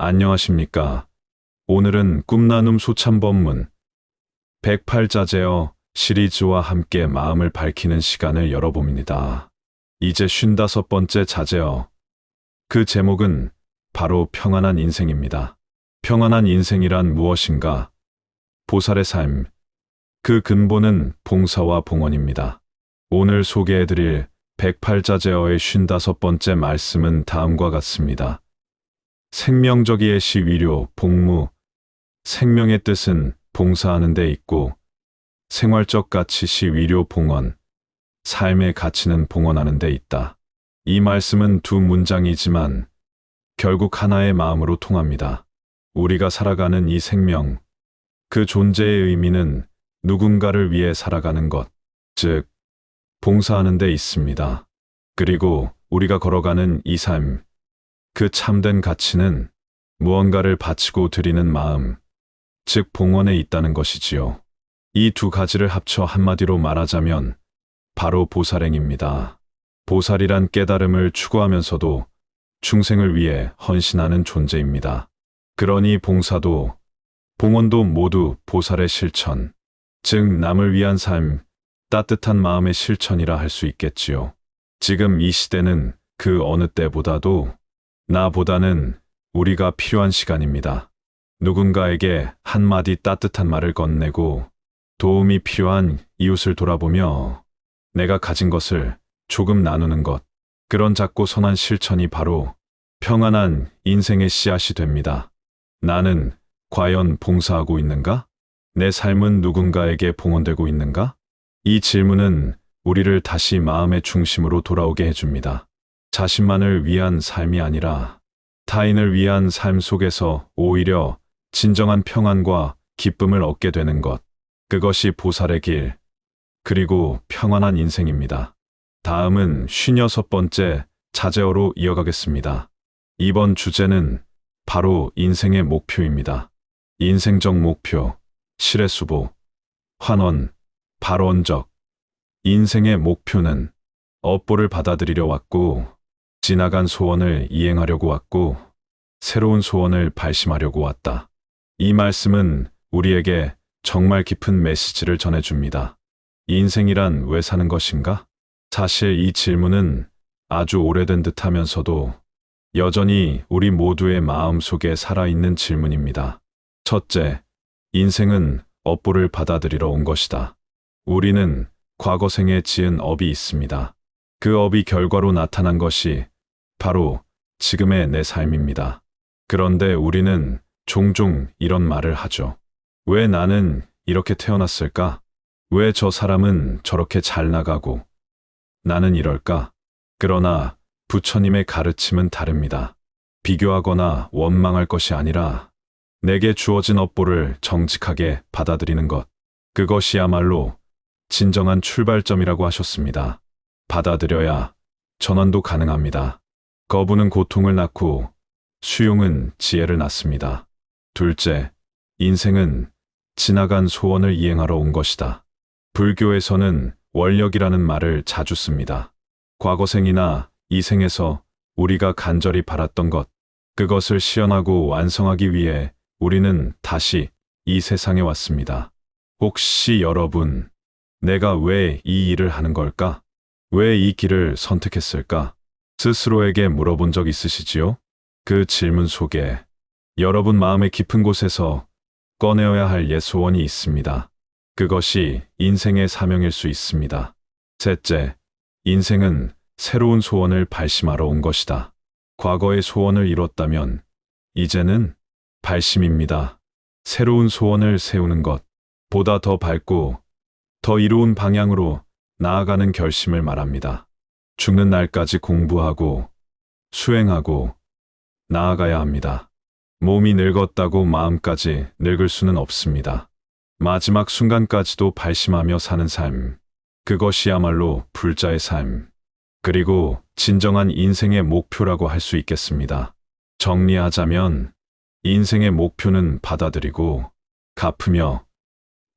안녕하십니까. 오늘은 꿈나눔 소참법문 108자제어 시리즈와 함께 마음을 밝히는 시간을 열어봅니다. 이제 55번째 자제어. 그 제목은 바로 평안한 인생입니다. 평안한 인생이란 무엇인가? 보살의 삶. 그 근본은 봉사와 봉헌입니다. 오늘 소개해드릴 108자제어의 55번째 말씀은 다음과 같습니다. 생명적이의 시 위료, 복무. 생명의 뜻은 봉사하는 데 있고, 생활적 가치 시 위료 봉헌. 삶의 가치는 봉헌하는 데 있다. 이 말씀은 두 문장이지만 결국 하나의 마음으로 통합니다. 우리가 살아가는 이 생명, 그 존재의 의미는 누군가를 위해 살아가는 것, 즉 봉사하는 데 있습니다. 그리고 우리가 걸어가는 이 삶, 그 참된 가치는 무언가를 바치고 드리는 마음, 즉 봉헌에 있다는 것이지요. 이 두 가지를 합쳐 한마디로 말하자면 바로 보살행입니다. 보살이란 깨달음을 추구하면서도 중생을 위해 헌신하는 존재입니다. 그러니 봉사도 봉헌도 모두 보살의 실천, 즉 남을 위한 삶, 따뜻한 마음의 실천이라 할 수 있겠지요. 지금 이 시대는 그 어느 때보다도 나보다는 우리가 필요한 시간입니다. 누군가에게 한마디 따뜻한 말을 건네고 도움이 필요한 이웃을 돌아보며 내가 가진 것을 조금 나누는 것, 그런 작고 선한 실천이 바로 평안한 인생의 씨앗이 됩니다. 나는 과연 봉사하고 있는가? 내 삶은 누군가에게 봉헌되고 있는가? 이 질문은 우리를 다시 마음의 중심으로 돌아오게 해줍니다. 자신만을 위한 삶이 아니라 타인을 위한 삶 속에서 오히려 진정한 평안과 기쁨을 얻게 되는 것, 그것이 보살의 길, 그리고 평안한 인생입니다. 다음은 56번째 자제어로 이어가겠습니다. 이번 주제는 바로 인생의 목표입니다. 인생적 목표, 실외수보, 환원, 발원적. 인생의 목표는 업보를 받아들이려 왔고, 지나간 소원을 이행하려고 왔고, 새로운 소원을 발심하려고 왔다. 이 말씀은 우리에게 정말 깊은 메시지를 전해줍니다. 인생이란 왜 사는 것인가? 사실 이 질문은 아주 오래된 듯 하면서도 여전히 우리 모두의 마음 속에 살아있는 질문입니다. 첫째, 인생은 업보를 받아들이러 온 것이다. 우리는 과거 생에 지은 업이 있습니다. 그 업이 결과로 나타난 것이 바로 지금의 내 삶입니다. 그런데 우리는 종종 이런 말을 하죠. 왜 나는 이렇게 태어났을까? 왜 저 사람은 저렇게 잘 나가고 나는 이럴까? 그러나 부처님의 가르침은 다릅니다. 비교하거나 원망할 것이 아니라 내게 주어진 업보를 정직하게 받아들이는 것, 그것이야말로 진정한 출발점이라고 하셨습니다. 받아들여야 전환도 가능합니다. 거부는 고통을 낳고 수용은 지혜를 낳습니다. 둘째, 인생은 지나간 소원을 이행하러 온 것이다. 불교에서는 원력이라는 말을 자주 씁니다. 과거생이나 이 생에서 우리가 간절히 바랐던 것, 그것을 실현하고 완성하기 위해 우리는 다시 이 세상에 왔습니다. 혹시 여러분, 내가 왜 이 일을 하는 걸까? 왜 이 길을 선택했을까? 스스로에게 물어본 적 있으시지요? 그 질문 속에 여러분 마음의 깊은 곳에서 꺼내어야 할 옛 소원이 있습니다. 그것이 인생의 사명일 수 있습니다. 셋째, 인생은 새로운 소원을 발심하러 온 것이다. 과거의 소원을 이뤘다면 이제는 발심입니다. 새로운 소원을 세우는 것, 보다 더 밝고 더 이로운 방향으로 나아가는 결심을 말합니다. 죽는 날까지 공부하고 수행하고 나아가야 합니다. 몸이 늙었다고 마음까지 늙을 수는 없습니다. 마지막 순간까지도 발심하며 사는 삶, 그것이야말로 불자의 삶, 그리고 진정한 인생의 목표라고 할 수 있겠습니다. 정리하자면 인생의 목표는 받아들이고 갚으며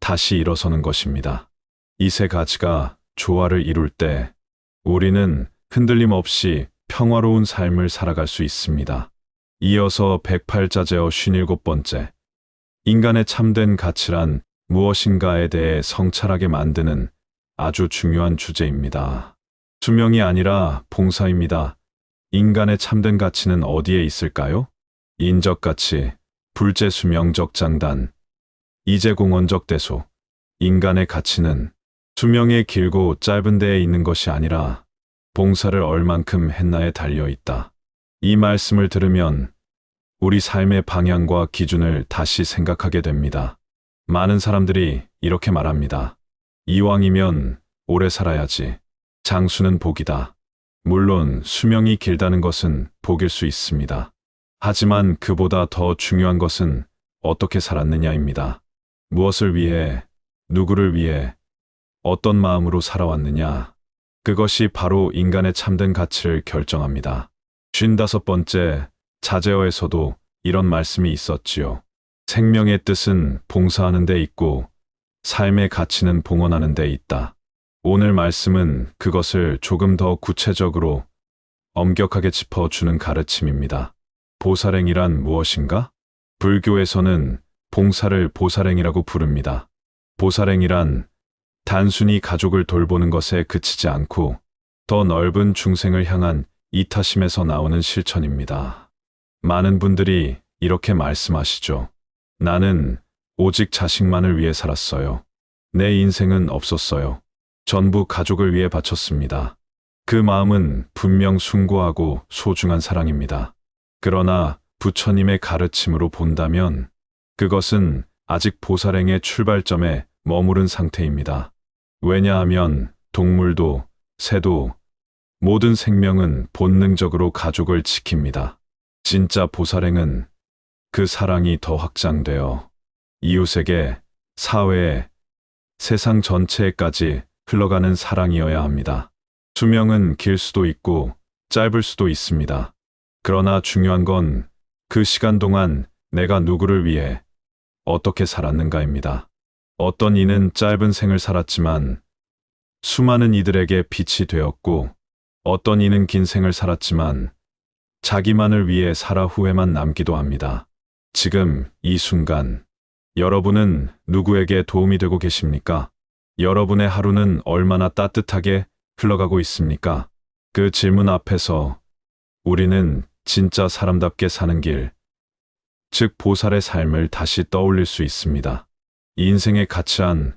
다시 일어서는 것입니다. 이 세 가지가 조화를 이룰 때 우리는 흔들림 없이 평화로운 삶을 살아갈 수 있습니다. 이어서 108자제어 57번째. 인간의 참된 가치란 무엇인가에 대해 성찰하게 만드는 아주 중요한 주제입니다. 수명이 아니라 봉사입니다. 인간의 참된 가치는 어디에 있을까요? 인적 가치, 불재수명적 장단, 이재공언적 대소. 인간의 가치는 수명의 길고 짧은 데에 있는 것이 아니라 봉사를 얼만큼 했나에 달려 있다. 이 말씀을 들으면 우리 삶의 방향과 기준을 다시 생각하게 됩니다. 많은 사람들이 이렇게 말합니다. 이왕이면 오래 살아야지. 장수는 복이다. 물론 수명이 길다는 것은 복일 수 있습니다. 하지만 그보다 더 중요한 것은 어떻게 살았느냐입니다. 무엇을 위해, 누구를 위해, 어떤 마음으로 살아왔느냐. 그것이 바로 인간의 참된 가치를 결정합니다. 55번째 자제어에서도 이런 말씀이 있었지요. 생명의 뜻은 봉사하는 데 있고 삶의 가치는 봉헌하는 데 있다. 오늘 말씀은 그것을 조금 더 구체적으로 엄격하게 짚어주는 가르침입니다. 보살행이란 무엇인가? 불교에서는 봉사를 보살행이라고 부릅니다. 보살행이란 단순히 가족을 돌보는 것에 그치지 않고 더 넓은 중생을 향한 이타심에서 나오는 실천입니다. 많은 분들이 이렇게 말씀하시죠. 나는 오직 자식만을 위해 살았어요. 내 인생은 없었어요. 전부 가족을 위해 바쳤습니다. 그 마음은 분명 숭고하고 소중한 사랑입니다. 그러나 부처님의 가르침으로 본다면 그것은 아직 보살행의 출발점에 머무른 상태입니다. 왜냐하면 동물도, 새도, 모든 생명은 본능적으로 가족을 지킵니다. 진짜 보살행은 그 사랑이 더 확장되어 이웃에게, 사회에, 세상 전체에까지 흘러가는 사랑이어야 합니다. 수명은 길 수도 있고 짧을 수도 있습니다. 그러나 중요한 건 그 시간 동안 내가 누구를 위해 어떻게 살았는가입니다. 어떤 이는 짧은 생을 살았지만 수많은 이들에게 빛이 되었고 어떤 이는 긴 생을 살았지만 자기만을 위해 살아 후회만 남기도 합니다. 지금 이 순간 여러분은 누구에게 도움이 되고 계십니까? 여러분의 하루는 얼마나 따뜻하게 흘러가고 있습니까? 그 질문 앞에서 우리는 진짜 사람답게 사는 길, 즉 보살의 삶을 다시 떠올릴 수 있습니다. 인생의 가치란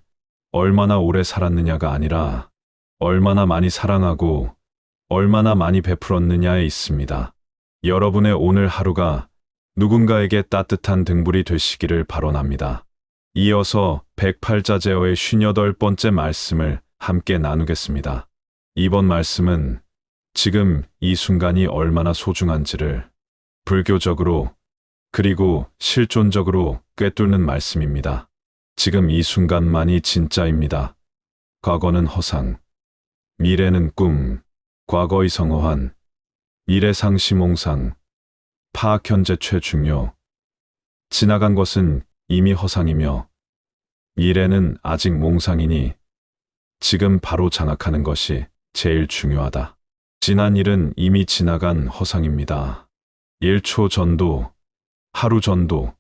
얼마나 오래 살았느냐가 아니라 얼마나 많이 사랑하고 얼마나 많이 베풀었느냐에 있습니다. 여러분의 오늘 하루가 누군가에게 따뜻한 등불이 되시기를 발언합니다. 이어서 108자제어의 58번째 말씀을 함께 나누겠습니다. 이번 말씀은 지금 이 순간이 얼마나 소중한지를 불교적으로 그리고 실존적으로 꿰뚫는 말씀입니다. 지금 이 순간만이 진짜입니다. 과거는 허상, 미래는 꿈, 과거의 성허환, 미래 상시 몽상, 파악 현재 최중요. 지나간 것은 이미 허상이며 미래는 아직 몽상이니 지금 바로 장악하는 것이 제일 중요하다. 지난 일은 이미 지나간 허상입니다. 1초 전도, 하루 전도,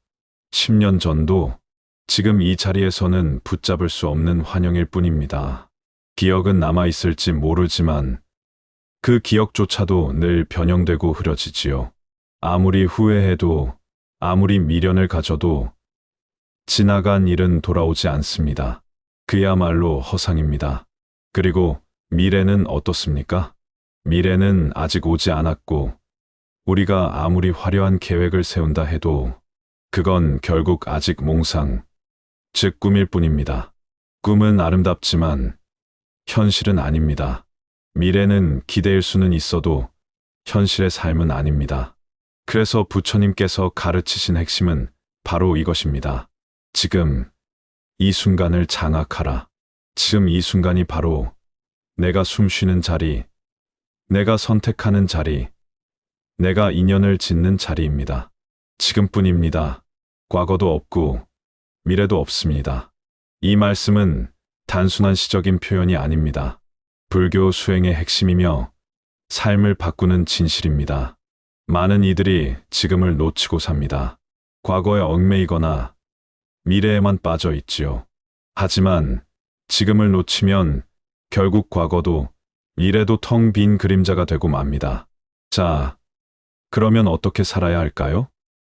10년 전도, 지금 이 자리에서는 붙잡을 수 없는 환영일 뿐입니다. 기억은 남아있을지 모르지만 그 기억조차도 늘 변형되고 흐려지지요. 아무리 후회해도 아무리 미련을 가져도 지나간 일은 돌아오지 않습니다. 그야말로 허상입니다. 그리고 미래는 어떻습니까? 미래는 아직 오지 않았고 우리가 아무리 화려한 계획을 세운다 해도 그건 결국 아직 몽상, 즉 꿈일 뿐입니다. 꿈은 아름답지만 현실은 아닙니다. 미래는 기대일 수는 있어도 현실의 삶은 아닙니다. 그래서 부처님께서 가르치신 핵심은 바로 이것입니다. 지금 이 순간을 장악하라. 지금 이 순간이 바로 내가 숨쉬는 자리, 내가 선택하는 자리, 내가 인연을 짓는 자리입니다. 지금뿐입니다. 과거도 없고 미래도 없습니다. 이 말씀은 단순한 시적인 표현이 아닙니다. 불교 수행의 핵심이며 삶을 바꾸는 진실입니다. 많은 이들이 지금을 놓치고 삽니다. 과거에 얽매이거나 미래에만 빠져 있지요. 하지만 지금을 놓치면 결국 과거도 미래도 텅 빈 그림자가 되고 맙니다. 자, 그러면 어떻게 살아야 할까요?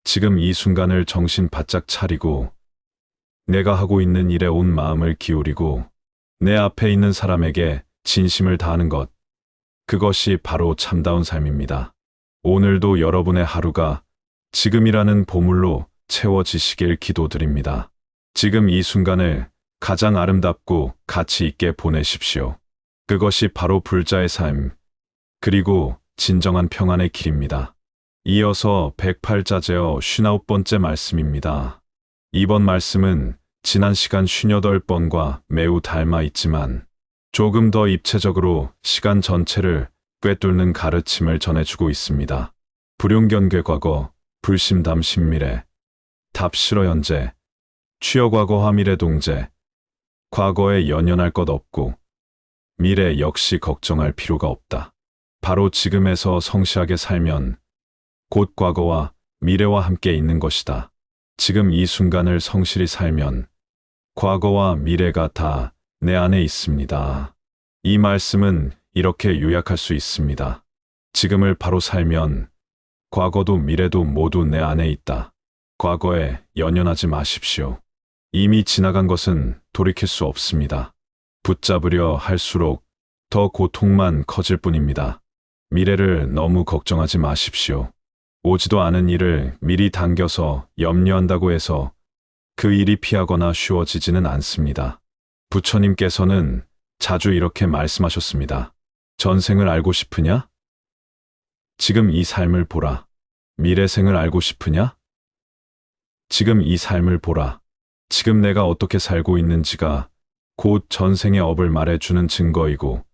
지금 이 순간을 정신 바짝 차리고 내가 하고 있는 일에 온 마음을 기울이고 내 앞에 있는 사람에게 진심을 다하는 것, 그것이 바로 참다운 삶입니다. 오늘도 여러분의 하루가 지금이라는 보물로 채워지시길 기도드립니다. 지금 이 순간을 가장 아름답고 가치 있게 보내십시오. 그것이 바로 불자의 삶, 그리고 진정한 평안의 길입니다. 이어서 108자제어 59번째 말씀입니다. 이번 말씀은 지난 시간 58번과 매우 닮아 있지만 조금 더 입체적으로 시간 전체를 꿰뚫는 가르침을 전해주고 있습니다. 불용견괴 과거, 불심담 신미래, 답실어 현재, 취여 과거 화미래 동제, 과거에 연연할 것 없고 미래 역시 걱정할 필요가 없다. 바로 지금에서 성실하게 살면 곧 과거와 미래와 함께 있는 것이다. 지금 이 순간을 성실히 살면 과거와 미래가 다 내 안에 있습니다. 이 말씀은 이렇게 요약할 수 있습니다. 지금을 바로 살면 과거도 미래도 모두 내 안에 있다. 과거에 연연하지 마십시오. 이미 지나간 것은 돌이킬 수 없습니다. 붙잡으려 할수록 더 고통만 커질 뿐입니다. 미래를 너무 걱정하지 마십시오. 오지도 않은 일을 미리 당겨서 염려한다고 해서 그 일이 피하거나 쉬워지지는 않습니다. 부처님께서는 자주 이렇게 말씀하셨습니다. 전생을 알고 싶으냐? 지금 이 삶을 보라. 미래생을 알고 싶으냐? 지금 이 삶을 보라. 지금 내가 어떻게 살고 있는지가 곧 전생의 업을 말해주는 증거이고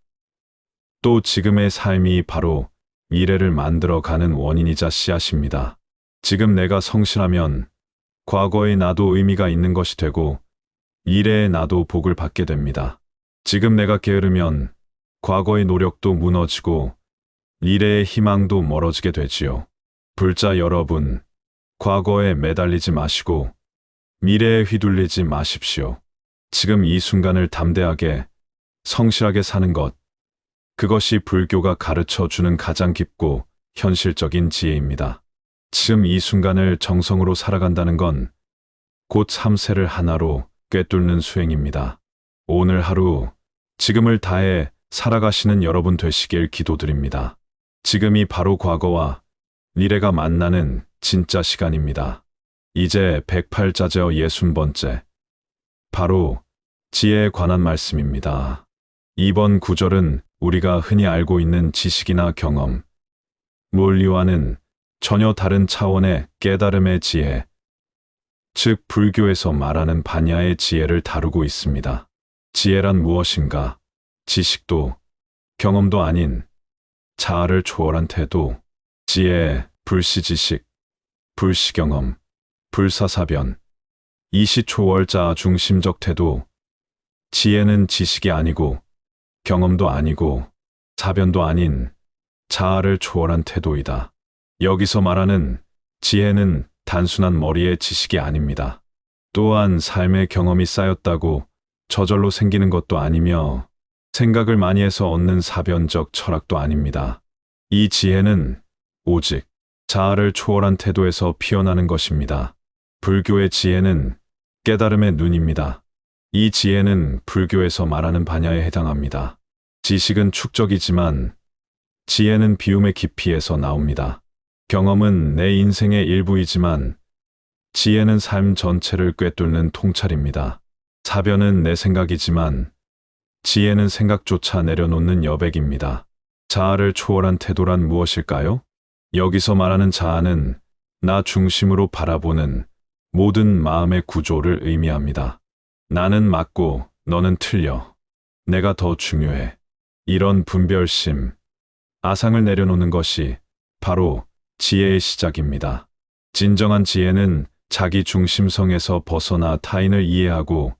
또 지금의 삶이 바로 미래를 만들어가는 원인이자 씨앗입니다. 지금 내가 성실하면 과거의 나도 의미가 있는 것이 되고 미래의 나도 복을 받게 됩니다. 지금 내가 게으르면 과거의 노력도 무너지고 미래의 희망도 멀어지게 되지요. 불자 여러분, 과거에 매달리지 마시고 미래에 휘둘리지 마십시오. 지금 이 순간을 담대하게, 성실하게 사는 것, 그것이 불교가 가르쳐주는 가장 깊고 현실적인 지혜입니다. 지금 이 순간을 정성으로 살아간다는 건 곧 3세를 하나로 꿰뚫는 수행입니다. 오늘 하루 지금을 다해 살아가시는 여러분 되시길 기도드립니다. 지금이 바로 과거와 미래가 만나는 진짜 시간입니다. 이제 108자제어 60번째, 바로 지혜에 관한 말씀입니다. 이번 구절은 우리가 흔히 알고 있는 지식이나 경험, 논리와는 전혀 다른 차원의 깨달음의 지혜, 즉 불교에서 말하는 반야의 지혜를 다루고 있습니다. 지혜란 무엇인가? 지식도 경험도 아닌 자아를 초월한 태도, 지혜, 불시지식, 불시경험, 불사사변, 이시초월 자아 중심적 태도. 지혜는 지식이 아니고 경험도 아니고 사변도 아닌 자아를 초월한 태도이다. 여기서 말하는 지혜는 단순한 머리의 지식이 아닙니다. 또한 삶의 경험이 쌓였다고 저절로 생기는 것도 아니며 생각을 많이 해서 얻는 사변적 철학도 아닙니다. 이 지혜는 오직 자아를 초월한 태도에서 피어나는 것입니다. 불교의 지혜는 깨달음의 눈입니다. 이 지혜는 불교에서 말하는 반야에 해당합니다. 지식은 축적이지만 지혜는 비움의 깊이에서 나옵니다. 경험은 내 인생의 일부이지만 지혜는 삶 전체를 꿰뚫는 통찰입니다. 사변은 내 생각이지만 지혜는 생각조차 내려놓는 여백입니다. 자아를 초월한 태도란 무엇일까요? 여기서 말하는 자아는 나 중심으로 바라보는 모든 마음의 구조를 의미합니다. 나는 맞고 너는 틀려. 내가 더 중요해. 이런 분별심, 아상을 내려놓는 것이 바로 지혜의 시작입니다. 진정한 지혜는 자기 중심성에서 벗어나 타인을 이해하고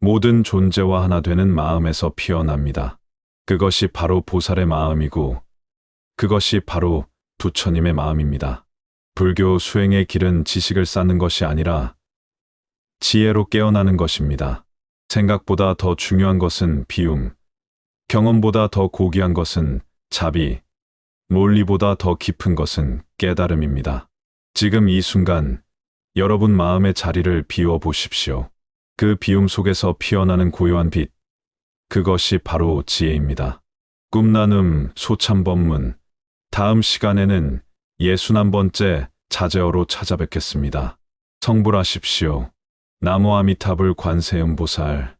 모든 존재와 하나 되는 마음에서 피어납니다. 그것이 바로 보살의 마음이고 그것이 바로 부처님의 마음입니다. 불교 수행의 길은 지식을 쌓는 것이 아니라 지혜로 깨어나는 것입니다. 생각보다 더 중요한 것은 비움, 경험보다 더 고귀한 것은 자비, 논리보다 더 깊은 것은 깨달음입니다. 지금 이 순간 여러분 마음의 자리를 비워 보십시오. 그 비움 속에서 피어나는 고요한 빛, 그것이 바로 지혜입니다. 꿈나눔 소참법문. 다음 시간에는 61번째 자제어로 찾아뵙겠습니다. 성불하십시오. 나무 아미타불 관세음보살.